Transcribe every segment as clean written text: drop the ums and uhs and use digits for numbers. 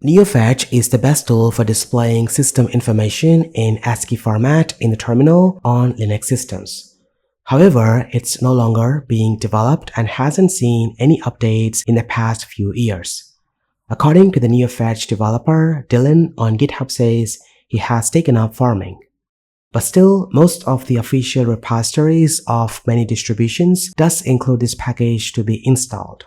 NeoFetch is the best tool for displaying system information in ASCII format in the terminal on Linux systems. However, it's no longer being developed and hasn't seen any updates in the past few years. According to the NeoFetch developer, Dylan on GitHub says he has taken up farming. But still, most of the official repositories of many distributions does include this package to be installed.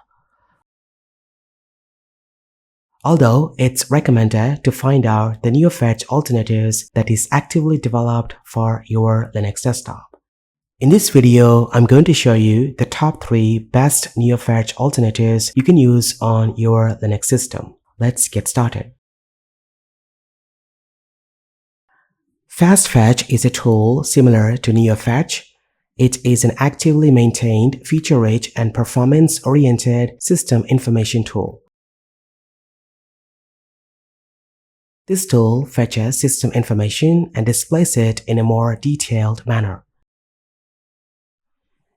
Although it's recommended to find out the NeoFetch alternatives that is actively developed for your Linux desktop. In this video, I'm going to show you the top 3 best NeoFetch alternatives you can use on your Linux system. Let's get started. FastFetch is a tool similar to NeoFetch. It is an actively maintained, feature-rich, and performance-oriented system information tool. This tool fetches system information and displays it in a more detailed manner.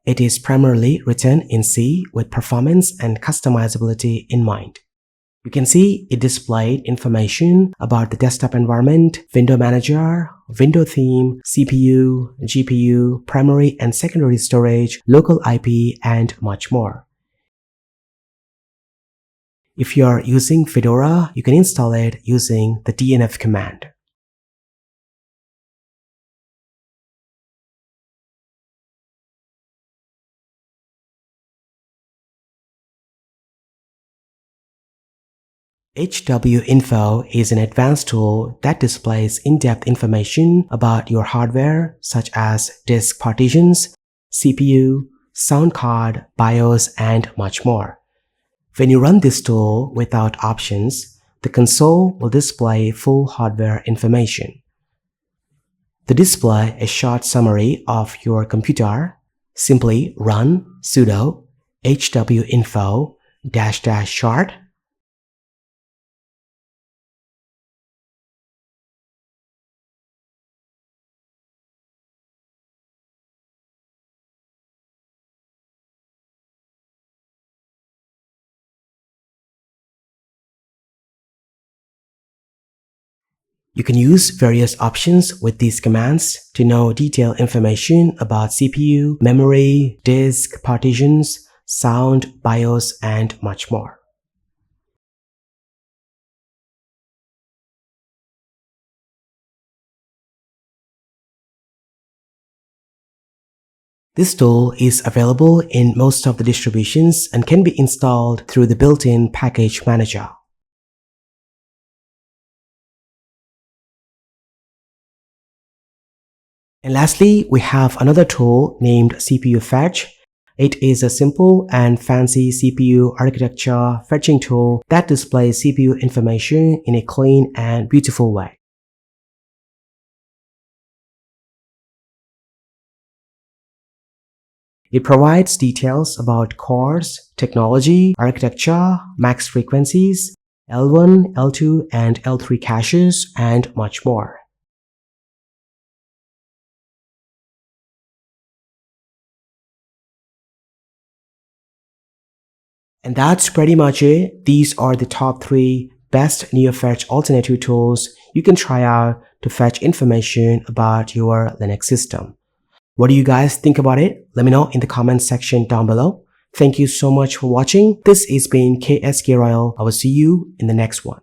It is primarily written in C with performance and customizability in mind. You can see it displayed information about the desktop environment, window manager, window theme, CPU, GPU, primary and secondary storage, local IP, and much more. If you are using Fedora, you can install it using the dnf command. HWinfo is an advanced tool that displays in-depth information about your hardware such as disk partitions, CPU, sound card, BIOS, and much more. When you run this tool without options, the console will display full hardware information. To display a short summary of your computer, simply run sudo hwinfo-short. You can use various options with these commands to know detailed information about CPU, memory, disk, partitions, sound, BIOS, and much more. This tool is available in most of the distributions and can be installed through the built-in package manager. And lastly, we have another tool named CPU Fetch. It is a simple and fancy CPU architecture fetching tool that displays CPU information in a clean and beautiful way. It provides details about cores, technology, architecture, max frequencies, L1, L2, and L3 caches, and much more. And that's pretty much it. These are the top 3 best NeoFetch alternative tools you can try out to fetch information about your Linux system. What do you guys think about it? Let me know in the comments section down below. Thank you so much for watching. This has been KSK Royal. I will see you in the next one.